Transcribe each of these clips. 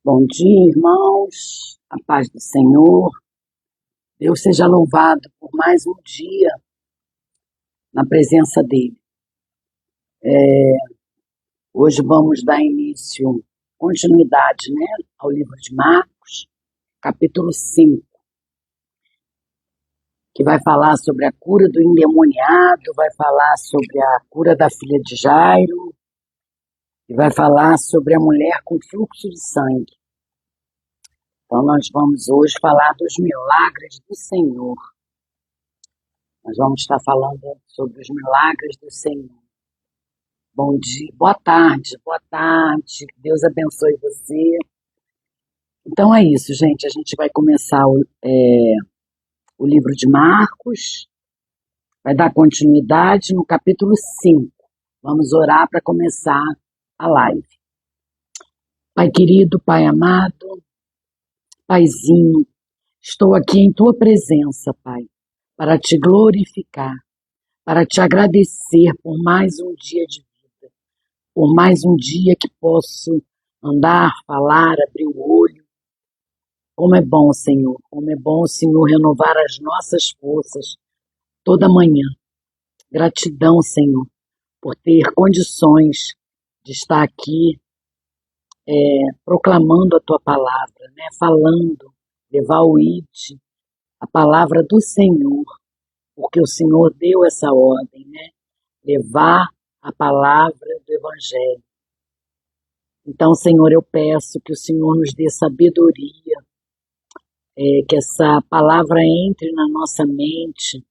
Bom dia, irmãos. A paz do Senhor. Deus seja louvado por mais um dia na presença dEle. Hoje vamos dar início, continuidade, ao livro de Marcos, capítulo 5, que vai falar sobre a cura do endemoniado, vai falar sobre a cura da filha de Jairo, e vai falar sobre a mulher com fluxo de sangue. Então nós vamos hoje falar dos milagres do Senhor. Nós vamos estar falando sobre os milagres do Senhor. Bom dia, boa tarde. Que Deus abençoe você. Então é isso, gente. A gente vai começar o livro de Marcos, vai dar continuidade no capítulo 5. Vamos orar para começar a live. Pai querido, Pai amado, Paizinho, estou aqui em Tua presença, Pai, para Te glorificar, para Te agradecer por mais um dia de vida, por mais um dia que posso andar, falar, abrir o olho. Como é bom, Senhor, como é bom, Senhor, renovar as nossas forças toda manhã. Gratidão, Senhor, por ter condições de estar aqui proclamando a Tua palavra, falando, levar o IT, a palavra do Senhor, porque o Senhor deu essa ordem, levar a palavra do Evangelho. Então, Senhor, eu peço que o Senhor nos dê sabedoria, que essa palavra entre na nossa mente,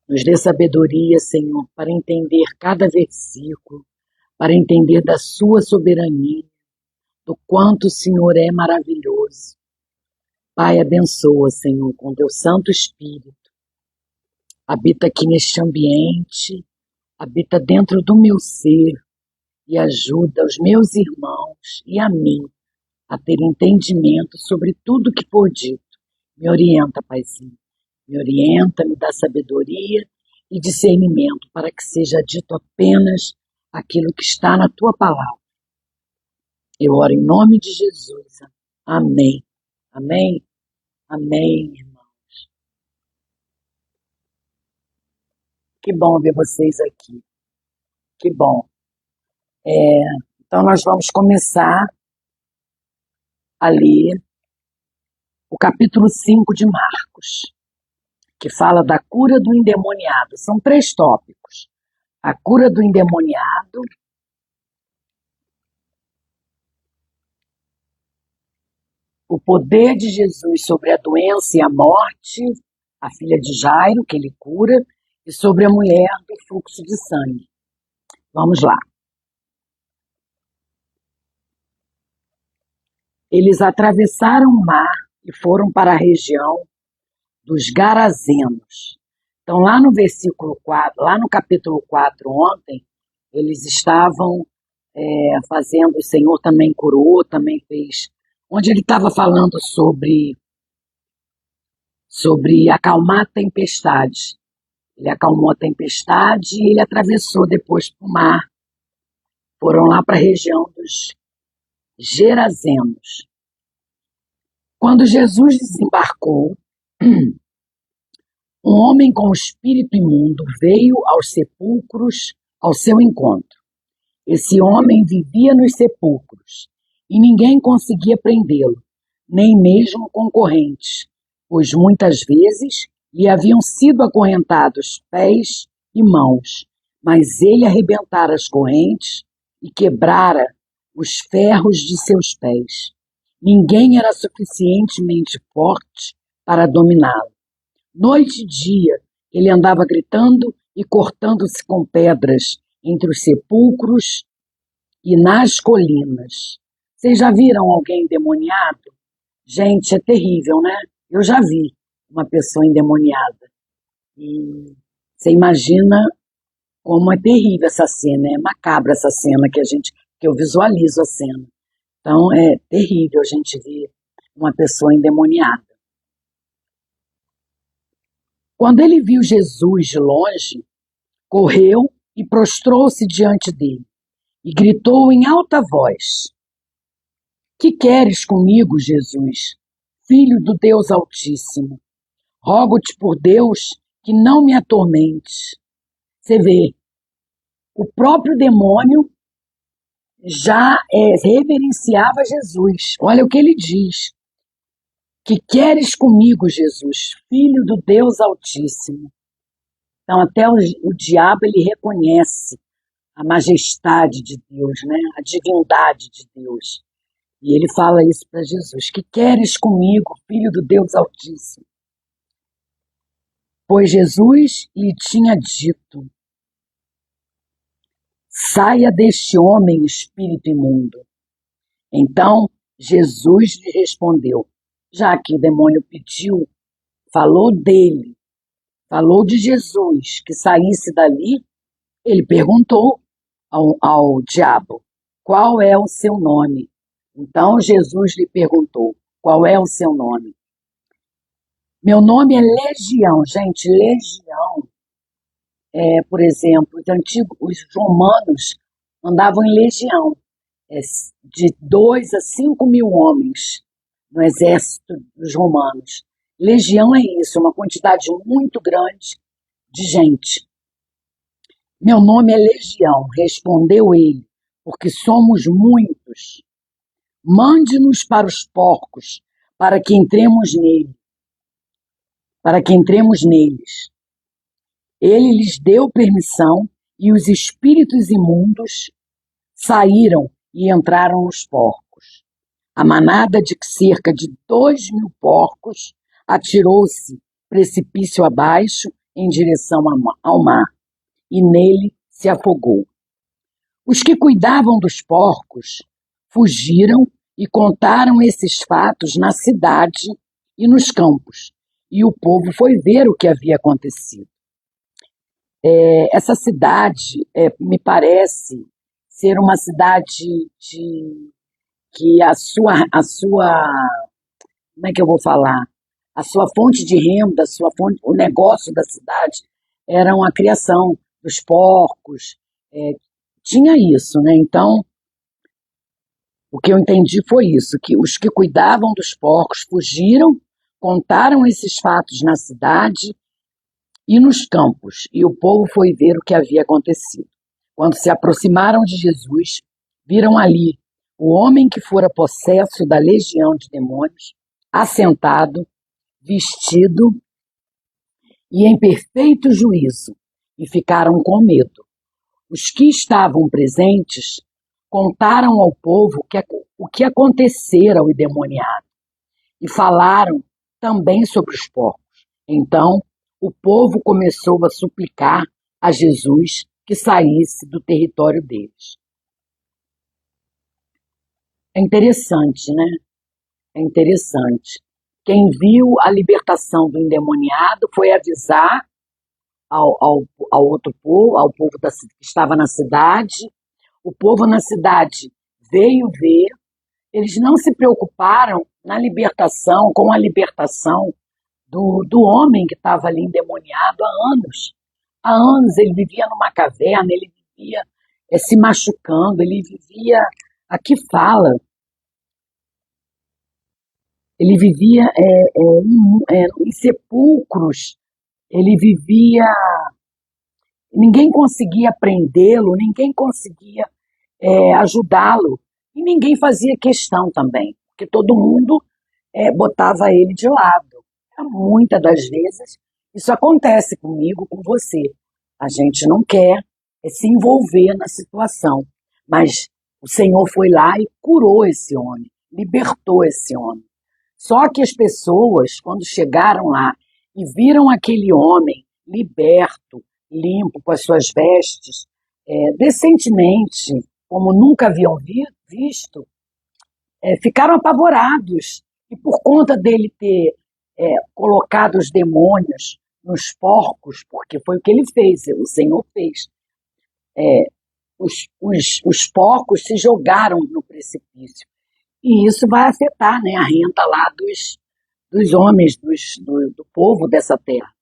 nos dê sabedoria, Senhor, para entender cada versículo, para entender da sua soberania, do quanto o Senhor é maravilhoso. Pai, abençoa, Senhor, com teu Santo Espírito. Habita aqui neste ambiente, habita dentro do meu ser e ajuda os meus irmãos e a mim a ter entendimento sobre tudo que for dito. Me orienta, Paizinho, me orienta, me dá sabedoria e discernimento para que seja dito apenas aquilo que está na Tua palavra. Eu oro em nome de Jesus. Amém. Amém. Amém, irmãos. Que bom ver vocês aqui. Que bom. Então nós vamos começar a ler o capítulo 5 de Marcos, que fala da cura do endemoniado. São 3 tópicos. A cura do endemoniado, o poder de Jesus sobre a doença e a morte, a filha de Jairo, que ele cura, e sobre a mulher do fluxo de sangue. Vamos lá. Eles atravessaram o mar e foram para a região dos Garazenos. Então, lá no versículo 4, lá no capítulo 4 ontem, eles estavam fazendo, o Senhor também curou, também fez, onde ele estava falando sobre acalmar a tempestade. Ele acalmou a tempestade e ele atravessou depois para o mar. Foram lá para a região dos Gerazenos. Quando Jesus desembarcou, um homem com espírito imundo veio aos sepulcros ao seu encontro. Esse homem vivia nos sepulcros e ninguém conseguia prendê-lo, nem mesmo concorrentes, pois muitas vezes lhe haviam sido acorrentados pés e mãos, mas ele arrebentara as correntes e quebrara os ferros de seus pés. Ninguém era suficientemente forte para dominá-lo. Noite e dia, ele andava gritando e cortando-se com pedras entre os sepulcros e nas colinas. Vocês já viram alguém endemoniado? Gente, é terrível, né? Eu já vi uma pessoa endemoniada. E você imagina como é terrível essa cena, é macabra essa cena que eu visualizo a cena. Então é terrível a gente ver uma pessoa endemoniada. Quando ele viu Jesus de longe, correu e prostrou-se diante dele e gritou em alta voz: Que queres comigo, Jesus, Filho do Deus Altíssimo? Rogo-te por Deus que não me atormentes. Você vê, o próprio demônio já reverenciava Jesus. Olha o que ele diz. Que queres comigo, Jesus, Filho do Deus Altíssimo? Então até o diabo ele reconhece a majestade de Deus, né? A divindade de Deus. E ele fala isso para Jesus. Que queres comigo, Filho do Deus Altíssimo? Pois Jesus lhe tinha dito: saia deste homem, espírito imundo. Então Jesus lhe respondeu, já que o demônio pediu, falou dele, falou de Jesus, que saísse dali, ele perguntou ao diabo, qual é o seu nome? Então Jesus lhe perguntou, qual é o seu nome? Meu nome é Legião, gente, Legião. Por exemplo, os romanos andavam em legião, de 2 a 5 mil homens no exército dos romanos. Legião é isso, uma quantidade muito grande de gente. Meu nome é Legião, respondeu ele, porque somos muitos. Mande-nos para os porcos, para que entremos neles. Ele lhes deu permissão e os espíritos imundos saíram e entraram nos porcos. A manada de cerca de 2.000 porcos atirou-se precipício abaixo em direção ao mar e nele se afogou. Os que cuidavam dos porcos fugiram e contaram esses fatos na cidade e nos campos, e o povo foi ver o que havia acontecido. Essa cidade me parece ser uma cidade que a sua, como é que eu vou falar? A sua fonte de renda, o negócio da cidade eram a criação dos porcos, tinha isso, né? Então, o que eu entendi foi isso, que os que cuidavam dos porcos fugiram, contaram esses fatos na cidade e nos campos, e o povo foi ver o que havia acontecido. Quando se aproximaram de Jesus, viram ali o homem que fora possesso da legião de demônios, assentado, vestido e em perfeito juízo, e ficaram com medo. Os que estavam presentes contaram ao povo o que acontecera ao endemoniado e falaram também sobre os porcos. Então, o povo começou a suplicar a Jesus que saísse do território deles. É interessante, né? É interessante. Quem viu a libertação do endemoniado foi avisar ao outro povo, ao povo que estava na cidade. O povo na cidade veio ver. Eles não se preocuparam com a libertação do homem que estava ali endemoniado há anos. Há anos ele vivia numa caverna, ele vivia se machucando, ele vivia, aqui fala, ele vivia em sepulcros, ele vivia, ninguém conseguia prendê-lo, ninguém conseguia ajudá-lo, e ninguém fazia questão também, porque todo mundo botava ele de lado. Muitas das vezes isso acontece comigo, com você. A gente não quer se envolver na situação, mas o Senhor foi lá e curou esse homem, libertou esse homem. Só que as pessoas, quando chegaram lá e viram aquele homem liberto, limpo, com as suas vestes, decentemente, como nunca haviam visto, ficaram apavorados. E por conta dele ter colocado os demônios nos porcos, porque foi o que ele fez, o Senhor fez. Os porcos se jogaram no precipício. E isso vai afetar, né, a renda lá dos homens, do povo dessa terra.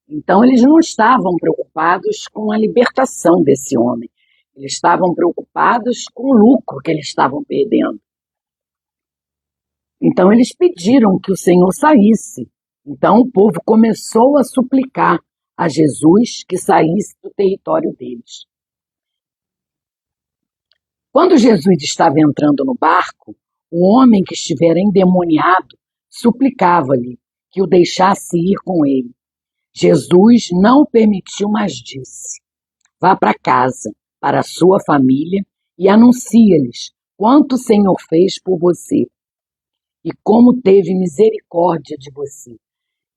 Então, eles não estavam preocupados com a libertação desse homem. Eles estavam preocupados com o lucro que eles estavam perdendo. Então eles pediram que o Senhor saísse. Então o povo começou a suplicar a Jesus que saísse do território deles. Quando Jesus estava entrando no barco, o homem que estivera endemoniado suplicava-lhe que o deixasse ir com ele. Jesus não permitiu, mas disse: vá para casa, para a sua família, e anuncie-lhes quanto o Senhor fez por você e como teve misericórdia de você.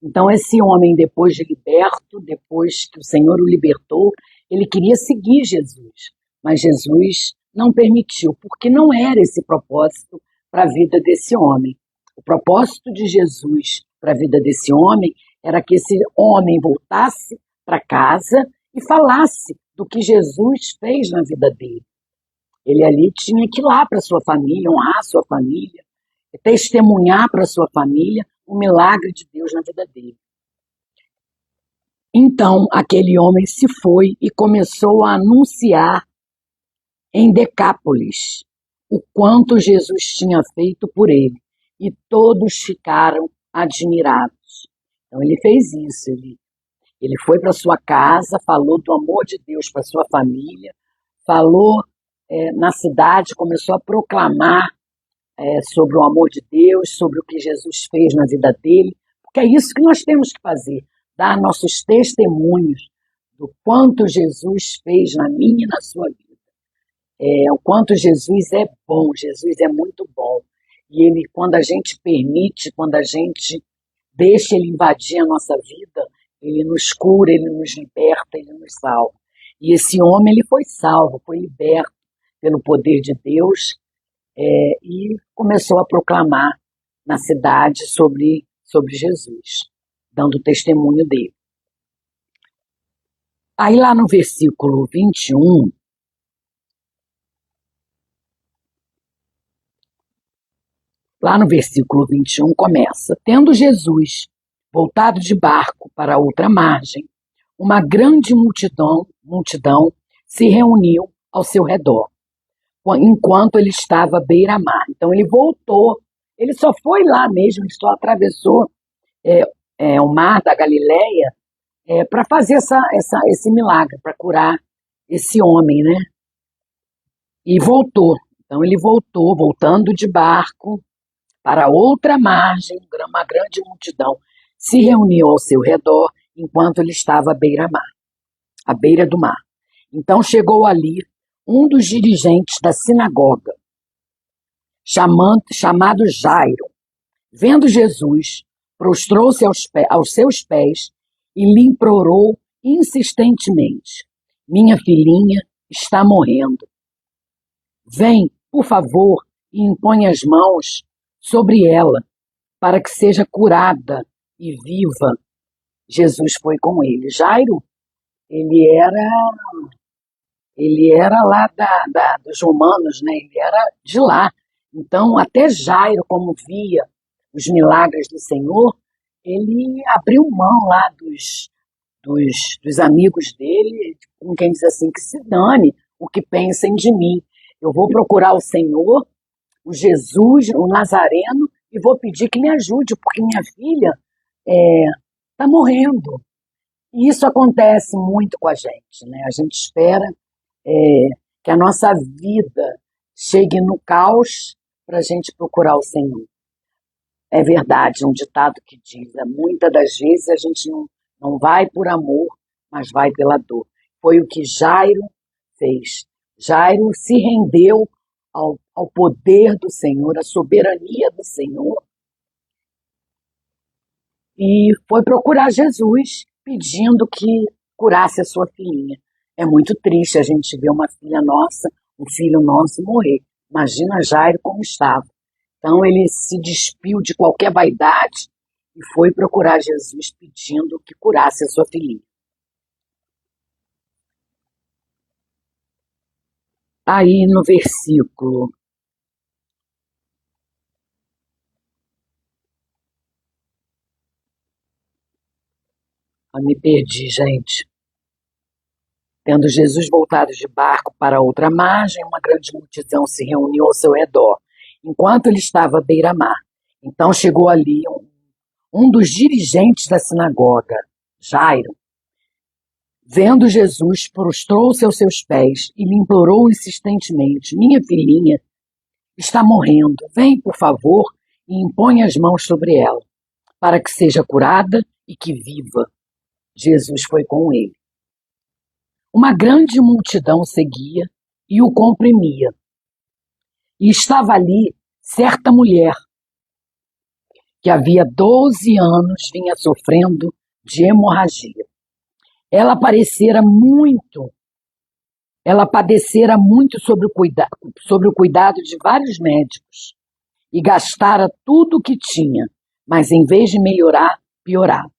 Então esse homem, depois de liberto, depois que o Senhor o libertou, ele queria seguir Jesus, mas Jesus não permitiu, porque não era esse propósito para a vida desse homem. O propósito de Jesus para a vida desse homem era que esse homem voltasse para casa e falasse do que Jesus fez na vida dele. Ele ali tinha que ir lá para sua família, honrar a sua família, testemunhar para sua família o milagre de Deus na vida dele. Então aquele homem se foi e começou a anunciar em Decápolis o quanto Jesus tinha feito por ele, e todos ficaram admirados. Então ele fez isso, ele foi para sua casa, falou do amor de Deus para sua família, falou na cidade, começou a proclamar sobre o amor de Deus, sobre o que Jesus fez na vida dele, porque é isso que nós temos que fazer, dar nossos testemunhos do quanto Jesus fez na minha e na sua vida. O quanto Jesus é bom, Jesus é muito bom. E ele, quando a gente permite, quando a gente deixa ele invadir a nossa vida, ele nos cura, ele nos liberta, ele nos salva. E esse homem, ele foi salvo, foi liberto pelo poder de Deus, e começou a proclamar na cidade sobre Jesus, dando testemunho dele. Aí lá no versículo 21, começa: tendo Jesus voltado de barco para outra margem, uma grande multidão se reuniu ao seu redor, enquanto ele estava à beira-mar. Então ele voltou, ele só foi lá mesmo, ele só atravessou o mar da Galileia para fazer esse milagre, para curar esse homem, né? E voltou. Então ele voltou, voltando de barco para outra margem, uma grande multidão se reuniu ao seu redor enquanto ele estava à beira do mar. Então chegou ali um dos dirigentes da sinagoga, chamado Jairo. Vendo Jesus, prostrou-se aos seus pés e lhe implorou insistentemente: minha filhinha está morrendo. Vem, por favor, e impõe as mãos sobre ela, para que seja curada e viva. Jesus foi com ele. Jairo, ele era lá dos romanos, né? Ele era de lá. Então, até Jairo, como via os milagres do Senhor, ele abriu mão lá dos amigos dele, com quem diz assim: que se dane o que pensem de mim. Eu vou procurar o Senhor, o Jesus, o Nazareno, e vou pedir que me ajude, porque minha filha está morrendo. E isso acontece muito com a gente, né? A gente espera que a nossa vida chegue no caos para a gente procurar o Senhor. É verdade, um ditado que diz: muitas das vezes a gente não vai por amor, mas vai pela dor. Foi o que Jairo fez. Jairo se rendeu ao poder do Senhor, à soberania do Senhor, e foi procurar Jesus pedindo que curasse a sua filhinha. É muito triste a gente ver uma filha nossa, um filho nosso morrer. Imagina Jairo como estava. Então ele se despiu de qualquer vaidade e foi procurar Jesus pedindo que curasse a sua filhinha. Aí no versículo me perdi, gente. Tendo Jesus voltado de barco para outra margem, uma grande multidão se reuniu ao seu redor, enquanto ele estava à beira-mar. Então chegou ali um dos dirigentes da sinagoga, Jairo, vendo Jesus, prostrou-se aos seus pés e lhe implorou insistentemente: minha filhinha está morrendo, vem, por favor, e impõe as mãos sobre ela, para que seja curada e que viva. Jesus foi com ele. Uma grande multidão seguia e o comprimia. E estava ali certa mulher, que havia 12 anos vinha sofrendo de hemorragia. Ela padecera muito sobre o cuidado de vários médicos e gastara tudo o que tinha, mas em vez de melhorar, piorava.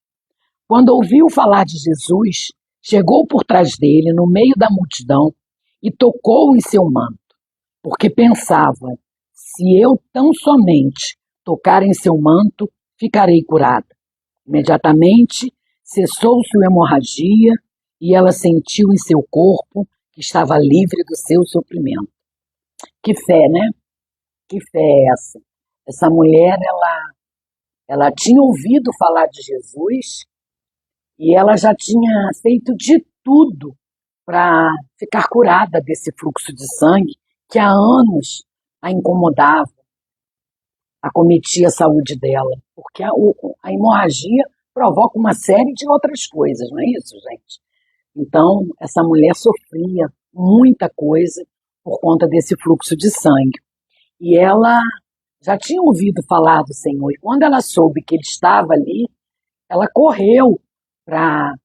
Quando ouviu falar de Jesus, chegou por trás dele, no meio da multidão, e tocou em seu manto, porque pensava: se eu tão somente tocar em seu manto, ficarei curada. Imediatamente cessou sua hemorragia e ela sentiu em seu corpo que estava livre do seu sofrimento. Que fé, né? Que fé é essa? Essa mulher, ela tinha ouvido falar de Jesus e ela já tinha feito de tudo para ficar curada desse fluxo de sangue que há anos a incomodava, acometia a saúde dela, porque a hemorragia provoca uma série de outras coisas, não é isso, gente? Então, essa mulher sofria muita coisa por conta desse fluxo de sangue. E ela já tinha ouvido falar do Senhor, e quando ela soube que ele estava ali, ela correu para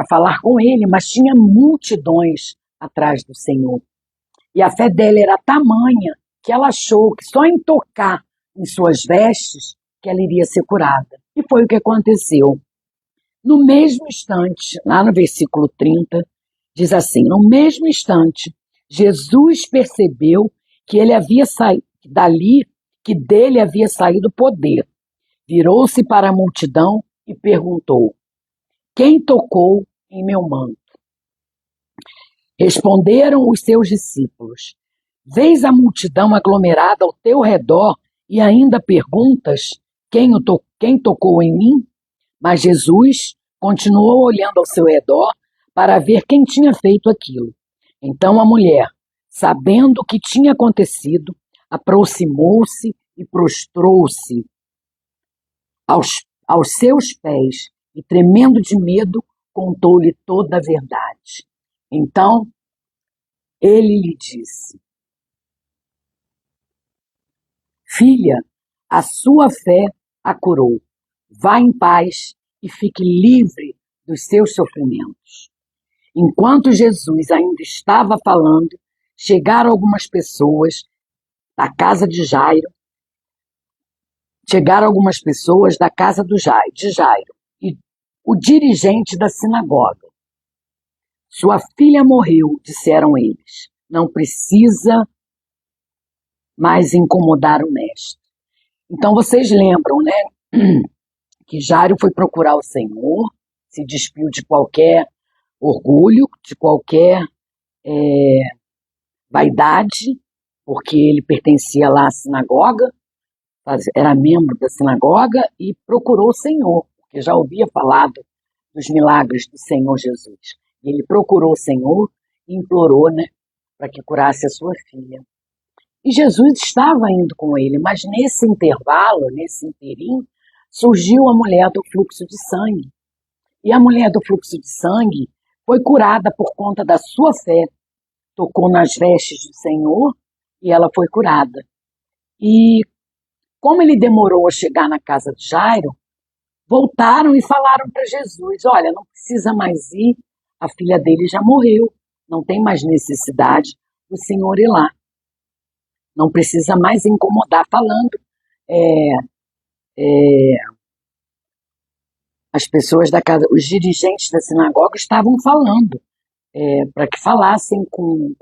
falar com ele, mas tinha multidões atrás do Senhor. E a fé dela era tamanha que ela achou que só em tocar em suas vestes que ela iria ser curada. E foi o que aconteceu. No mesmo instante, lá no versículo 30, diz assim: no mesmo instante, Jesus percebeu que ele havia saído dali, que dele havia saído poder. Virou-se para a multidão e perguntou: quem tocou em meu manto? Responderam os seus discípulos: vês a multidão aglomerada ao teu redor e ainda perguntas: quem tocou em mim? Mas Jesus continuou olhando ao seu redor para ver quem tinha feito aquilo. Então a mulher, sabendo o que tinha acontecido, aproximou-se e prostrou-se aos seus pés e, tremendo de medo, contou-lhe toda a verdade. Então ele lhe disse: filha, a sua fé a curou. Vá em paz e fique livre dos seus sofrimentos. Enquanto Jesus ainda estava falando, chegaram algumas pessoas da casa de Jairo, de Jairo, e o dirigente da sinagoga. Sua filha morreu, disseram eles. Não precisa mais incomodar o mestre. Então vocês lembram, né? Que Jairo foi procurar o Senhor, se despiu de qualquer orgulho, de qualquer vaidade, porque ele pertencia lá à sinagoga, era membro da sinagoga e procurou o Senhor, porque já ouvia falar dos milagres do Senhor Jesus. E ele procurou o Senhor e implorou, né, para que curasse a sua filha. E Jesus estava indo com ele, mas nesse intervalo, nesse inteirinho, surgiu a mulher do fluxo de sangue. E a mulher do fluxo de sangue foi curada por conta da sua fé. Tocou nas vestes do Senhor e ela foi curada. E como ele demorou a chegar na casa de Jairo, voltaram e falaram para Jesus: olha, não precisa mais ir, a filha dele já morreu, não tem mais necessidade do Senhor ir lá. Não precisa mais incomodar falando. As pessoas da casa, os dirigentes da sinagoga estavam falando para que falassem com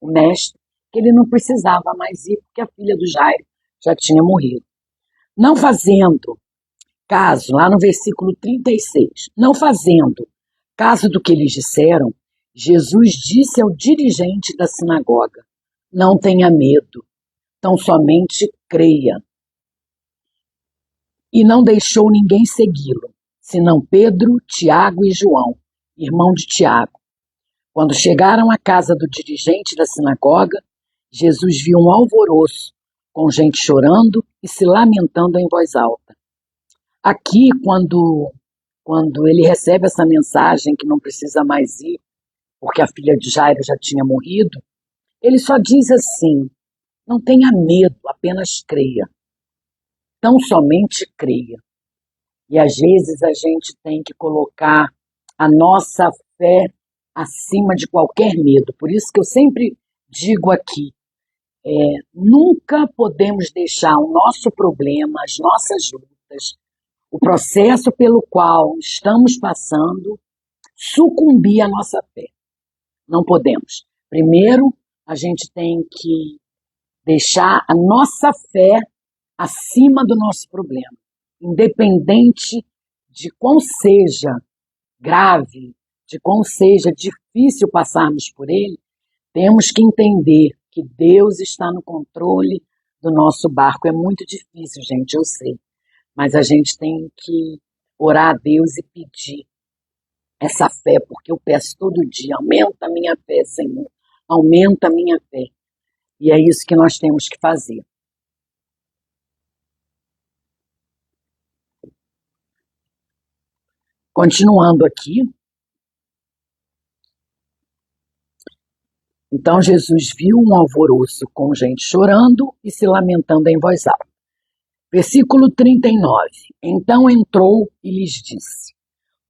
o mestre que ele não precisava mais ir, porque a filha do Jairo já tinha morrido. Não fazendo caso, lá no versículo 36, não fazendo caso do que eles disseram, Jesus disse ao dirigente da sinagoga: não tenha medo, tão somente creia. e não deixou ninguém segui-lo, senão Pedro, Tiago e João, irmão de Tiago. Quando chegaram à casa do dirigente da sinagoga, Jesus viu um alvoroço, com gente chorando e se lamentando em voz alta. Aqui, quando ele recebe essa mensagem que não precisa mais ir, porque a filha de Jairo já tinha morrido, ele só diz assim: não tenha medo, apenas creia. Tão somente creia. E às vezes a gente tem que colocar a nossa fé acima de qualquer medo. Por isso que eu sempre digo aqui, nunca podemos deixar o nosso problema, as nossas lutas, o processo pelo qual estamos passando, sucumbir à nossa fé. Não podemos. Primeiro, a gente tem que deixar a nossa fé acima do nosso problema, independente de quão seja grave, de quão seja difícil passarmos por ele, temos que entender que Deus está no controle do nosso barco. É muito difícil, gente, eu sei, mas a gente tem que orar a Deus e pedir essa fé, porque eu peço todo dia: aumenta a minha fé, Senhor, aumenta a minha fé. E é isso que nós temos que fazer. Continuando aqui, então Jesus viu um alvoroço com gente chorando e se lamentando em voz alta. Versículo 39. Então entrou e lhes disse: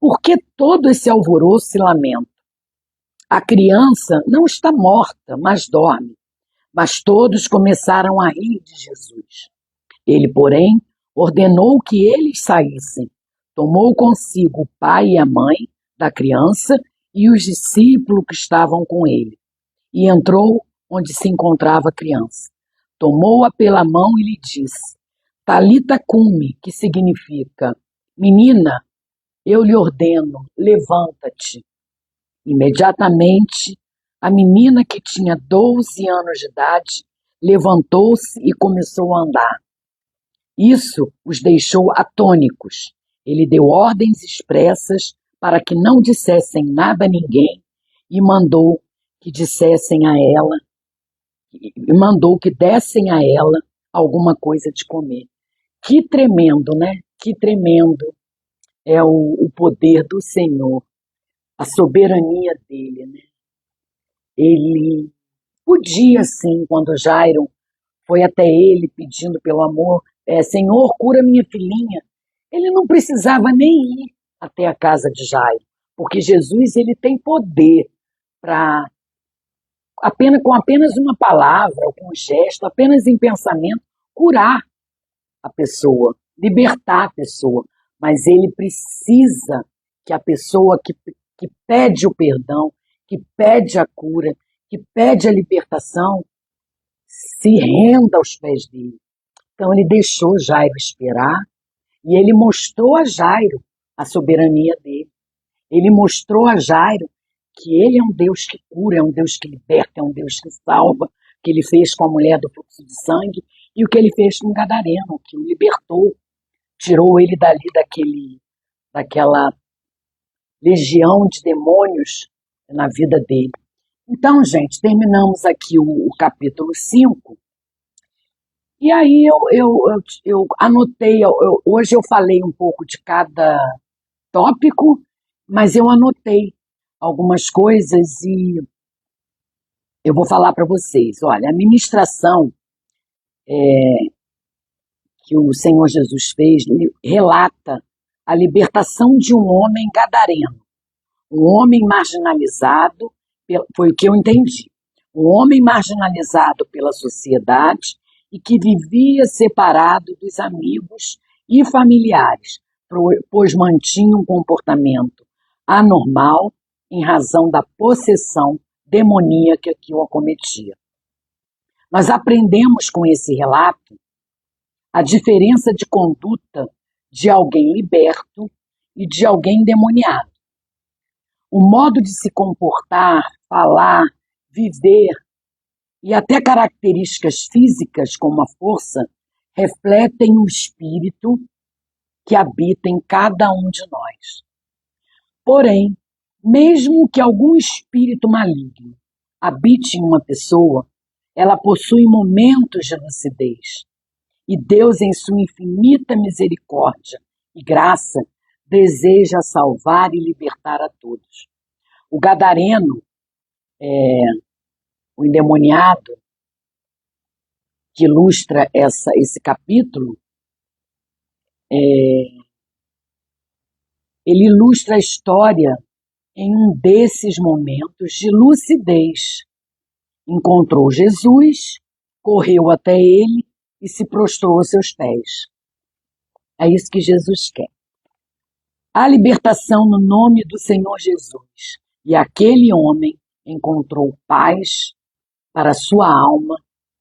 por que todo esse alvoroço e lamento? A criança não está morta, mas dorme. Mas todos começaram a rir de Jesus. Ele, porém, ordenou que eles saíssem. Tomou consigo o pai e a mãe da criança e os discípulos que estavam com ele, e entrou onde se encontrava a criança. Tomou-a pela mão e lhe disse: Talita cumi, que significa: menina, eu lhe ordeno, levanta-te. Imediatamente, a menina, que tinha 12 anos de idade, levantou-se e começou a andar. Isso os deixou atônicos. Ele deu ordens expressas para que não dissessem nada a ninguém e mandou que dessem a ela alguma coisa de comer. Que tremendo, né? Que tremendo é o poder do Senhor, a soberania dele, né? Ele podia, sim, quando Jairo foi até ele pedindo pelo amor, Senhor, cura minha filhinha. Ele não precisava nem ir até a casa de Jairo, porque Jesus, ele tem poder para, com apenas uma palavra, ou com um gesto, apenas em pensamento, curar a pessoa, libertar a pessoa. Mas ele precisa que a pessoa que pede o perdão, que pede a cura, que pede a libertação, se renda aos pés dele. Então ele deixou Jairo esperar e ele mostrou a Jairo a soberania dele. Ele mostrou a Jairo que ele é um Deus que cura, é um Deus que liberta, é um Deus que salva, o que ele fez com a mulher do fluxo de sangue e o que ele fez com o gadareno, que o libertou, tirou ele dali daquela legião de demônios na vida dele. Então, gente, terminamos aqui o capítulo 5. E aí eu anotei, hoje eu falei um pouco de cada tópico, mas eu anotei algumas coisas e eu vou falar para vocês. Olha, a ministração que o Senhor Jesus fez relata a libertação de um homem gadareno, um homem marginalizado, foi o que eu entendi, um homem marginalizado pela sociedade e que vivia separado dos amigos e familiares, pois mantinha um comportamento anormal em razão da possessão demoníaca que o acometia. Nós aprendemos com esse relato a diferença de conduta de alguém liberto e de alguém endemoniado. O modo de se comportar, falar, viver e até características físicas como a força refletem o espírito que habita em cada um de nós. Porém, mesmo que algum espírito maligno habite em uma pessoa, ela possui momentos de lucidez. E Deus, em sua infinita misericórdia e graça, deseja salvar e libertar a todos. O gadareno, o endemoniado, que ilustra esse capítulo, ele ilustra a história em um desses momentos de lucidez. Encontrou Jesus, correu até ele e se prostrou aos seus pés. É isso que Jesus quer. A libertação no nome do Senhor Jesus. E aquele homem encontrou paz para sua alma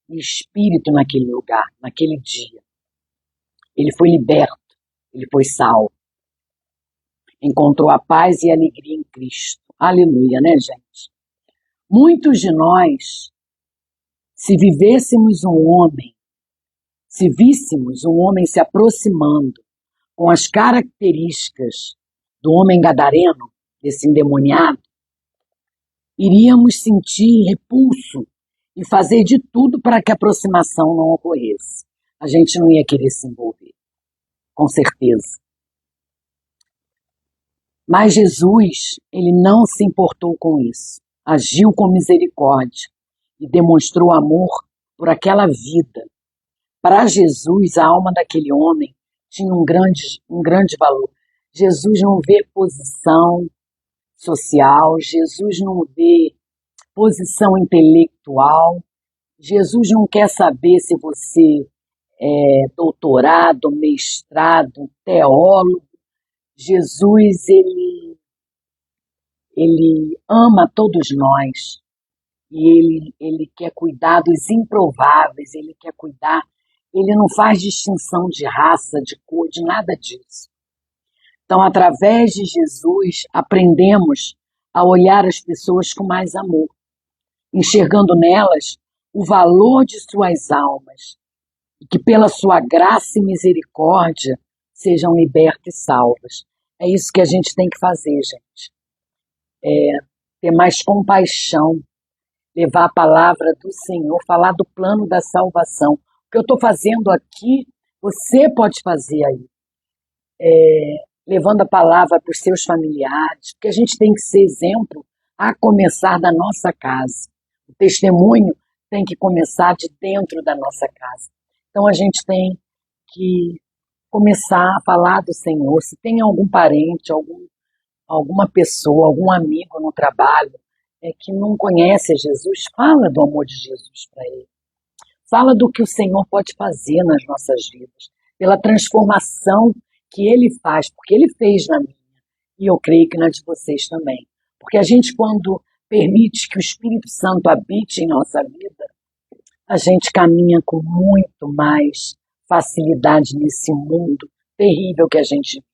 e espírito naquele lugar, naquele dia. Ele foi liberto, ele foi salvo. Encontrou a paz e a alegria em Cristo. Aleluia, né, gente? Muitos de nós, se vivêssemos se víssemos um homem se aproximando com as características do homem gadareno, desse endemoniado, iríamos sentir repulso e fazer de tudo para que a aproximação não ocorresse. A gente não ia querer se envolver, com certeza. Mas Jesus, ele não se importou com isso. Agiu com misericórdia e demonstrou amor por aquela vida. Para Jesus, a alma daquele homem tinha um grande valor. Jesus não vê posição social, Jesus não vê posição intelectual, Jesus não quer saber se você é doutorado, mestrado, teólogo. Jesus, ele ama todos nós e ele quer cuidar dos improváveis, ele quer cuidar, ele não faz distinção de raça, de cor, de nada disso. Então, através de Jesus, aprendemos a olhar as pessoas com mais amor, enxergando nelas o valor de suas almas e que pela sua graça e misericórdia sejam libertas e salvas. É isso que a gente tem que fazer, gente. Ter mais compaixão, levar a palavra do Senhor, falar do plano da salvação. O que eu estou fazendo aqui, você pode fazer aí. Levando a palavra para os seus familiares, porque a gente tem que ser exemplo a começar da nossa casa. O testemunho tem que começar de dentro da nossa casa. Então a gente tem que começar a falar do Senhor. Se tem algum parente, alguma pessoa, algum amigo no trabalho que não conhece Jesus, fala do amor de Jesus para ele. Fala do que o Senhor pode fazer nas nossas vidas, pela transformação que ele faz, porque ele fez na minha, e eu creio que na de vocês também. Porque a gente, quando permite que o Espírito Santo habite em nossa vida, a gente caminha com muito mais facilidade nesse mundo terrível que a gente vive.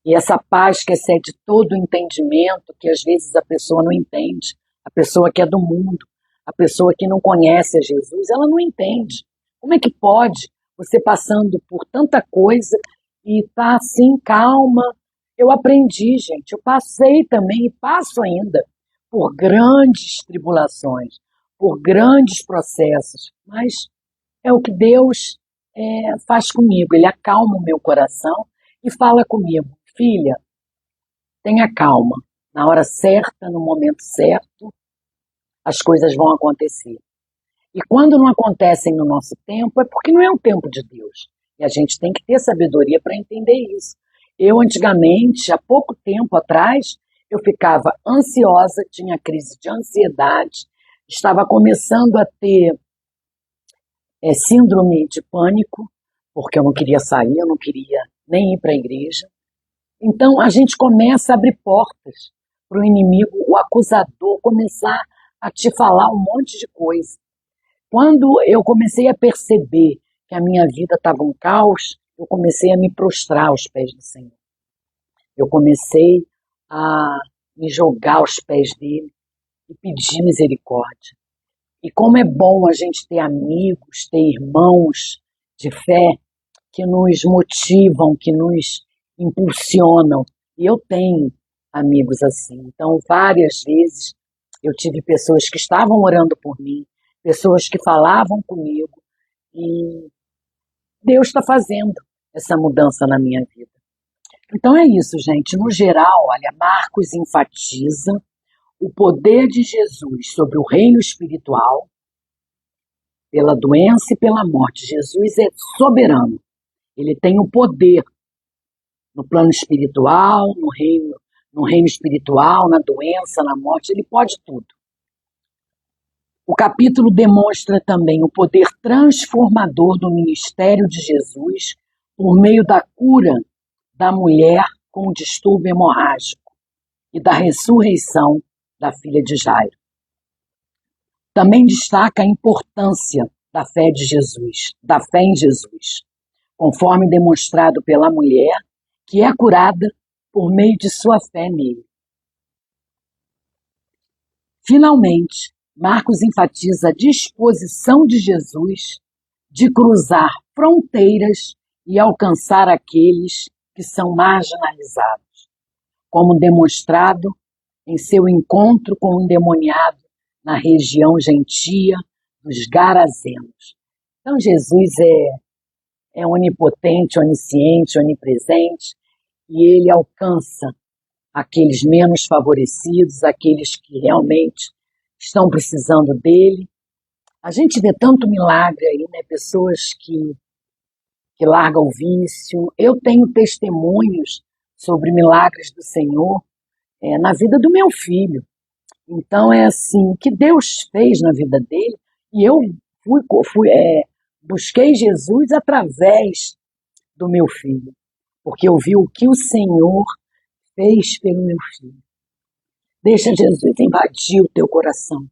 E essa paz que excede todo o entendimento, que às vezes a pessoa não entende, a pessoa que é do mundo, a pessoa que não conhece a Jesus, ela não entende. Como é que pode você passando por tanta coisa e tá assim, calma? Eu aprendi, gente, eu passei também e passo ainda por grandes tribulações, por grandes processos, mas é o que Deus faz comigo. Ele acalma o meu coração e fala comigo: filha, tenha calma, na hora certa, no momento certo, as coisas vão acontecer. E quando não acontecem no nosso tempo, é porque não é o tempo de Deus. E a gente tem que ter sabedoria para entender isso. Eu, antigamente, há pouco tempo atrás, eu ficava ansiosa, tinha crise de ansiedade, estava começando a ter síndrome de pânico, porque eu não queria sair, eu não queria nem ir para a igreja. Então, a gente começa a abrir portas para o inimigo, o acusador, começar a te falar um monte de coisa. Quando eu comecei a perceber que a minha vida estava um caos, eu comecei a me prostrar aos pés do Senhor. Eu comecei a me jogar aos pés dele e pedir misericórdia. E como é bom a gente ter amigos, ter irmãos de fé que nos motivam, que nos impulsionam. E eu tenho amigos assim. Então, várias vezes eu tive pessoas que estavam orando por mim, pessoas que falavam comigo, e Deus está fazendo essa mudança na minha vida. Então é isso, gente. No geral, olha, Marcos enfatiza o poder de Jesus sobre o reino espiritual, pela doença e pela morte. Jesus é soberano. Ele tem o poder no plano espiritual, no reino espiritual, na doença, na morte. Ele pode tudo. O capítulo demonstra também o poder transformador do ministério de Jesus por meio da cura da mulher com o distúrbio hemorrágico e da ressurreição da filha de Jairo. Também destaca a importância da fé de Jesus, da fé em Jesus, conforme demonstrado pela mulher, que é curada por meio de sua fé nele. Finalmente, Marcos enfatiza a disposição de Jesus de cruzar fronteiras e alcançar aqueles que são marginalizados, como demonstrado em seu encontro com o endemoniado na região gentia dos Garazenos. Então, Jesus é onipotente, onisciente, onipresente, e ele alcança aqueles menos favorecidos, aqueles que realmente estão precisando dele. A gente vê tanto milagre aí, né? Pessoas que largam o vício. Eu tenho testemunhos sobre milagres do Senhor na vida do meu filho. Então é assim, o que Deus fez na vida dele, e eu busquei Jesus através do meu filho, porque eu vi o que o Senhor fez pelo meu filho. Deixa Jesus invadir o teu coração.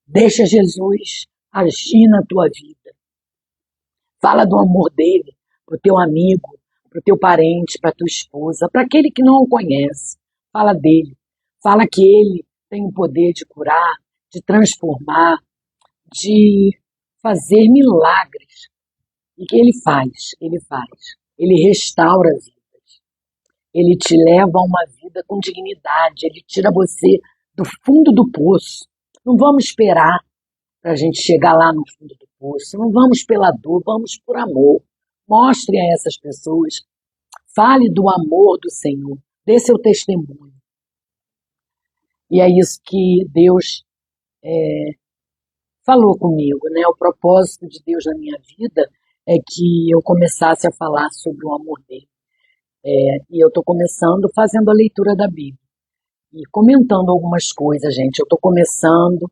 Deixa Jesus agir na tua vida. Fala do amor dele para o teu amigo, para o teu parente, para a tua esposa, para aquele que não o conhece. Fala dele. Fala que ele tem o poder de curar, de transformar, de fazer milagres. E que ele faz. Ele restaura vidas. Ele te leva a uma vida com dignidade. Ele tira você do fundo do poço. Não vamos esperar para a gente chegar lá no fundo do poço. Não vamos pela dor, vamos por amor. Mostre a essas pessoas. Fale do amor do Senhor. Dê seu testemunho. E é isso que Deus falou comigo, né? O propósito de Deus na minha vida é que eu começasse a falar sobre o amor dele. E eu estou começando fazendo a leitura da Bíblia e comentando algumas coisas, gente. Eu estou começando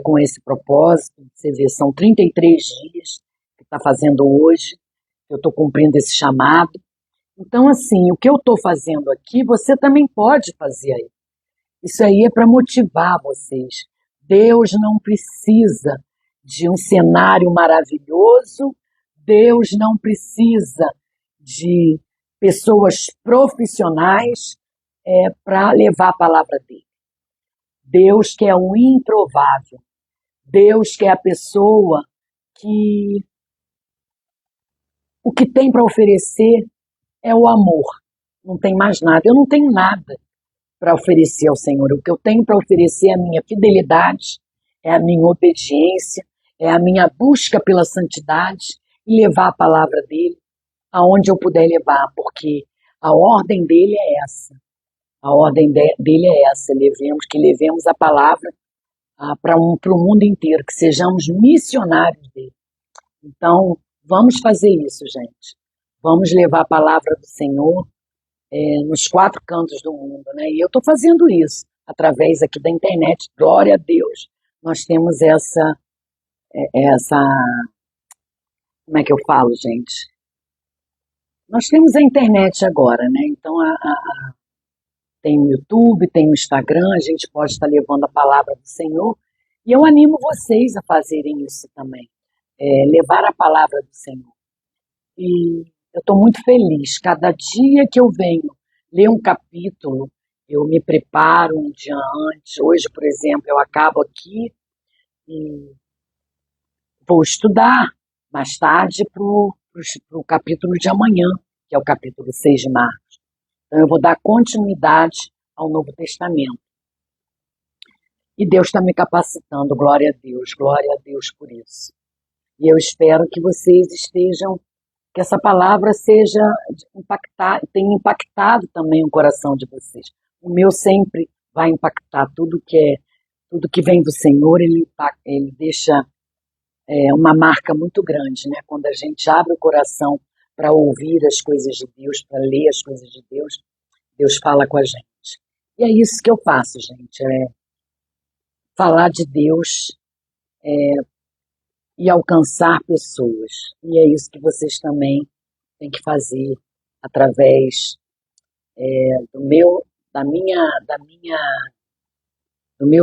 com esse propósito. Você vê, são 33 dias que está fazendo hoje. Eu estou cumprindo esse chamado. Então, assim, o que eu estou fazendo aqui, você também pode fazer aí. Isso aí é para motivar vocês. Deus não precisa de um cenário maravilhoso. Deus não precisa de pessoas profissionais para levar a palavra dele. Deus quer o improvável. Deus quer a pessoa que o que tem para oferecer é o amor. Não tem mais nada. Eu não tenho nada para oferecer ao Senhor. O que eu tenho para oferecer é a minha fidelidade, é a minha obediência, é a minha busca pela santidade e levar a palavra dele aonde eu puder levar, porque a ordem dele é essa. A ordem dele é essa, levemos a palavra para o mundo inteiro, que sejamos missionários dele. Então, vamos fazer isso, gente. Vamos levar a palavra do Senhor nos 4 cantos do mundo, né? E eu estou fazendo isso através aqui da internet. Glória a Deus. Nós temos essa, como é que eu falo, gente? Nós temos a internet agora, né? Então, tem o YouTube, tem o Instagram, a gente pode estar levando a palavra do Senhor. E eu animo vocês a fazerem isso também. Levar a palavra do Senhor. E eu estou muito feliz. Cada dia que eu venho ler um capítulo, eu me preparo um dia antes. Hoje, por exemplo, eu acabo aqui e vou estudar mais tarde para o para o capítulo de amanhã, que é o capítulo 6 de Marcos. Então eu vou dar continuidade ao Novo Testamento. E Deus está me capacitando, glória a Deus por isso. E eu espero que vocês estejam, que essa palavra seja tenha impactado também o coração de vocês. O meu sempre vai impactar, tudo que vem do Senhor, ele deixa uma marca muito grande, né? Quando a gente abre o coração para ouvir as coisas de Deus, para ler as coisas de Deus, Deus fala com a gente. E é isso que eu faço, gente, falar de Deus e alcançar pessoas. E é isso que vocês também têm que fazer através do meu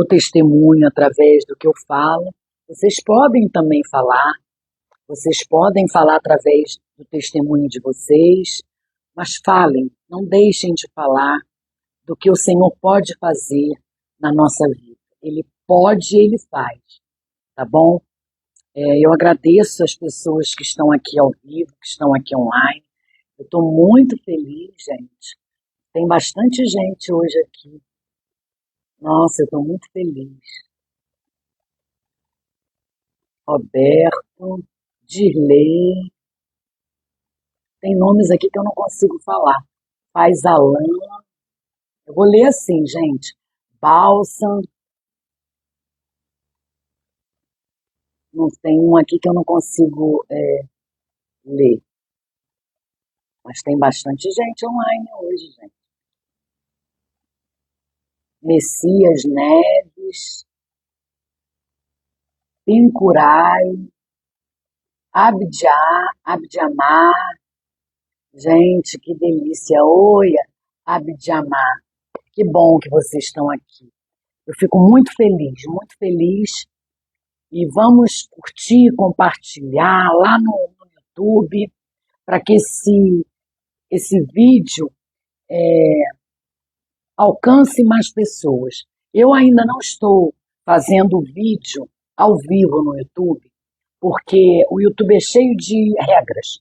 testemunho, através do que eu falo. Vocês podem também falar, vocês podem falar através do testemunho de vocês, mas falem, não deixem de falar do que o Senhor pode fazer na nossa vida. Ele pode e Ele faz, tá bom? Eu agradeço as pessoas que estão aqui ao vivo, que estão aqui online. Eu estou muito feliz, gente. Tem bastante gente hoje aqui. Nossa, eu estou muito feliz. Roberto, Dirley. Tem nomes aqui que eu não consigo falar. Faz Alan. Eu vou ler assim, gente. Balsam. Não tem um aqui que eu não consigo ler. Mas tem bastante gente online hoje, gente. Messias Neves, Pincurai, Abdiamar. Gente, que delícia. Oi, Abdiamar. Que bom que vocês estão aqui. Eu fico muito feliz, muito feliz. E vamos curtir, compartilhar lá no YouTube, para que esse vídeo alcance mais pessoas. Eu ainda não estou fazendo vídeo ao vivo no YouTube, porque o YouTube é cheio de regras.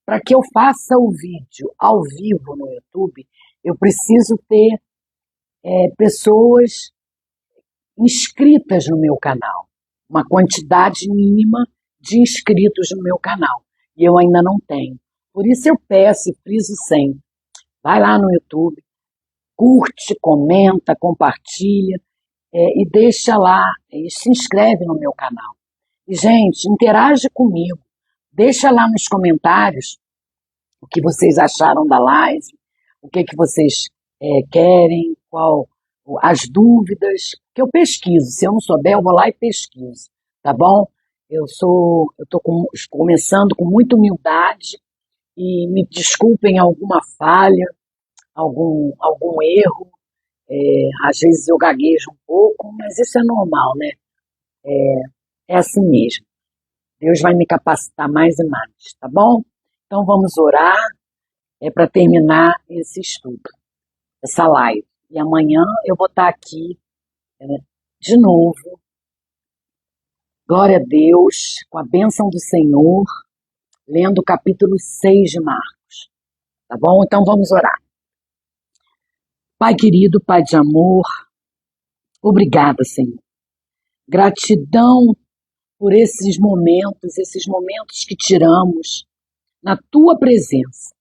Para que eu faça o vídeo ao vivo no YouTube, eu preciso ter pessoas inscritas no meu canal, uma quantidade mínima de inscritos no meu canal, e eu ainda não tenho. Por isso eu peço e friso sempre, vai lá no YouTube, curte, comenta, compartilha, e deixa lá, e se inscreve no meu canal. E, gente, interage comigo, deixa lá nos comentários o que vocês acharam da live, o que vocês querem, as dúvidas, que eu pesquiso. Se eu não souber, eu vou lá e pesquiso, tá bom? Eu estou começando com muita humildade e me desculpem alguma falha, algum erro. Às vezes eu gaguejo um pouco, mas isso é normal, né? É assim mesmo. Deus vai me capacitar mais e mais, tá bom? Então vamos orar para terminar esse estudo, essa live. E amanhã eu vou estar aqui de novo. Glória a Deus, com a bênção do Senhor, lendo o capítulo 6 de Marcos. Tá bom? Então vamos orar. Pai querido, Pai de amor, obrigada, Senhor. Gratidão por esses momentos que tiramos na Tua presença.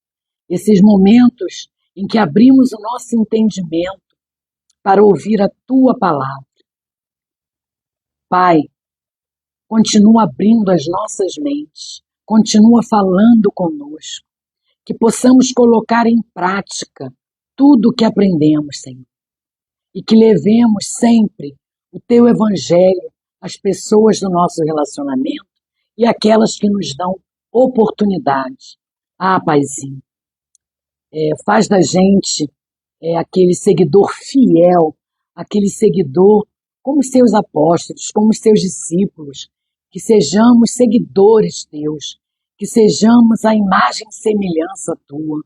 Esses momentos em que abrimos o nosso entendimento para ouvir a Tua palavra. Pai, continua abrindo as nossas mentes, continua falando conosco, que possamos colocar em prática tudo o que aprendemos, Senhor, e que levemos sempre o Teu Evangelho às pessoas do nosso relacionamento e aquelas que nos dão oportunidade. Paizinho, faz da gente aquele seguidor fiel, aquele seguidor como seus apóstolos, como seus discípulos, que sejamos seguidores teus, que sejamos a imagem e semelhança tua,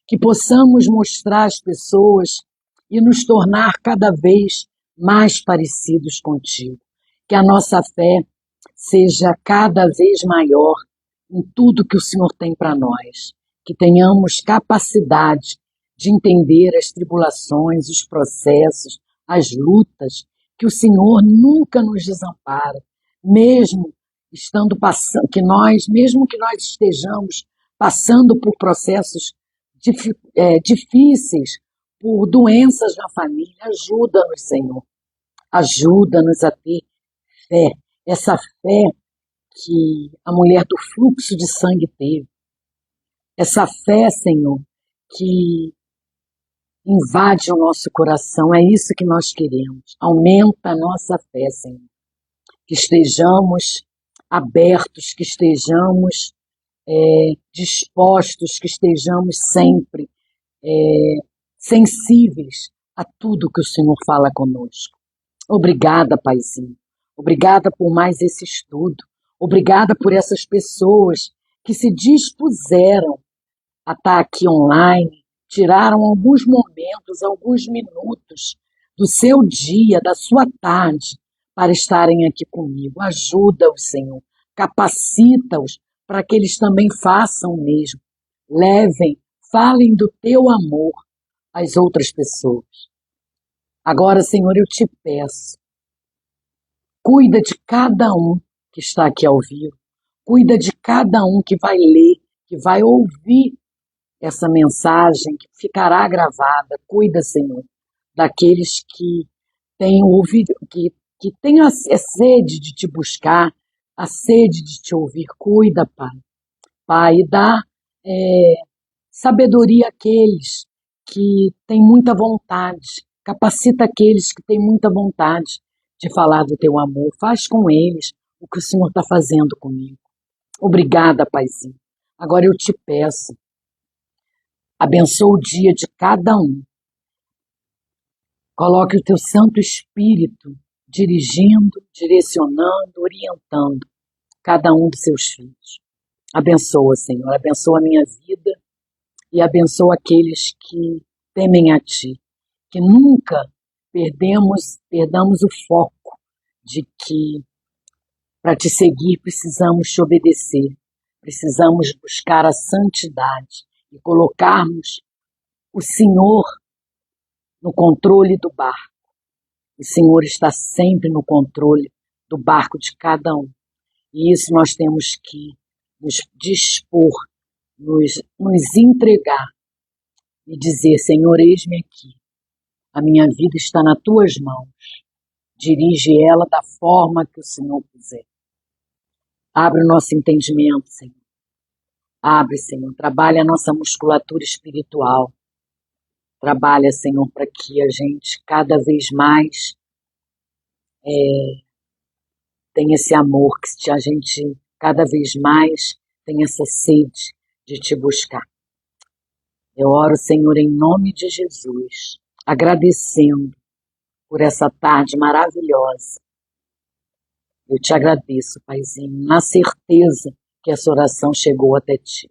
que possamos mostrar às pessoas e nos tornar cada vez mais parecidos contigo, que a nossa fé seja cada vez maior em tudo que o Senhor tem para nós, que tenhamos capacidade de entender as tribulações, os processos, as lutas, que o Senhor nunca nos desampara, mesmo estando passando, mesmo que nós estejamos passando por processos difíceis, por doenças na família, ajuda-nos, Senhor. Ajuda-nos a ter fé, essa fé que a mulher do fluxo de sangue teve. Essa fé, Senhor, que invade o nosso coração. É isso que nós queremos. Aumenta a nossa fé, Senhor. Que estejamos abertos, que estejamos dispostos, que estejamos sempre sensíveis a tudo que o Senhor fala conosco. Obrigada, Paizinho. Obrigada por mais esse estudo. Obrigada por essas pessoas que se dispuseram a estar aqui online, tiraram alguns momentos, alguns minutos do seu dia, da sua tarde, para estarem aqui comigo. Ajuda-os, Senhor. Capacita-os para que eles também façam o mesmo. Levem, falem do teu amor às outras pessoas. Agora, Senhor, eu te peço, cuida de cada um que está aqui ao vivo, cuida de cada um que vai ler, que vai ouvir essa mensagem, que ficará gravada. Cuida, Senhor, daqueles que têm ouvido, que têm a sede de te buscar, a sede de te ouvir. Cuida, Pai. Pai, e dá sabedoria àqueles que têm muita vontade. Capacita aqueles que têm muita vontade de falar do teu amor. Faz com eles o que o Senhor está fazendo comigo. Obrigada, Paizinho. Agora eu te peço, abençoa o dia de cada um. Coloque o teu Santo Espírito dirigindo, direcionando, orientando cada um dos seus filhos. Abençoa, Senhor. Abençoa a minha vida e abençoa aqueles que temem a Ti. Que nunca perdamos o foco de que para te seguir precisamos te obedecer, precisamos buscar a santidade e colocarmos o Senhor no controle do barco. O Senhor está sempre no controle do barco de cada um. E isso nós temos que nos dispor, nos entregar e dizer, Senhor, eis-me aqui. A minha vida está nas tuas mãos. Dirige ela da forma que o Senhor quiser. Abre o nosso entendimento, Senhor. Abre, Senhor. Trabalha a nossa musculatura espiritual. Trabalha, Senhor, para que a gente cada vez mais tenha esse amor, que a gente cada vez mais tenha essa sede de te buscar. Eu oro, Senhor, em nome de Jesus, agradecendo por essa tarde maravilhosa. Eu te agradeço, Paizinho, na certeza que essa oração chegou até ti.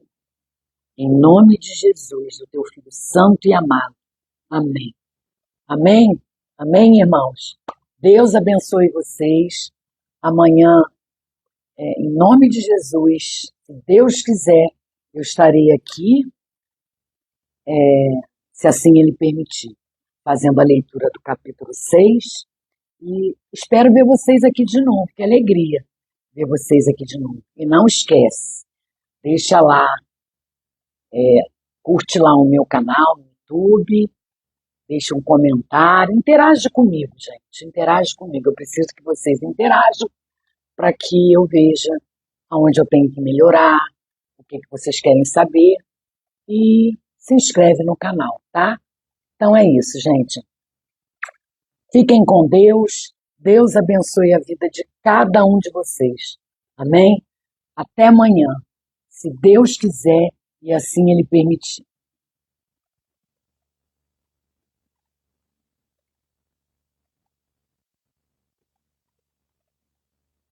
Em nome de Jesus, o teu Filho Santo e amado. Amém. Amém? Amém, irmãos? Deus abençoe vocês. Amanhã, em nome de Jesus, se Deus quiser, eu estarei aqui, se assim Ele permitir, fazendo a leitura do capítulo 6. E espero ver vocês aqui de novo. Que alegria ver vocês aqui de novo. E não esquece, deixa lá, curte lá o meu canal no YouTube, deixa um comentário, interage comigo, gente, interage comigo. Eu preciso que vocês interajam para que eu veja aonde eu tenho que melhorar, o que vocês querem saber, e se inscreve no canal, tá? Então é isso, gente. Fiquem com Deus. Deus abençoe a vida de cada um de vocês. Amém? Até amanhã, se Deus quiser e assim Ele permitir.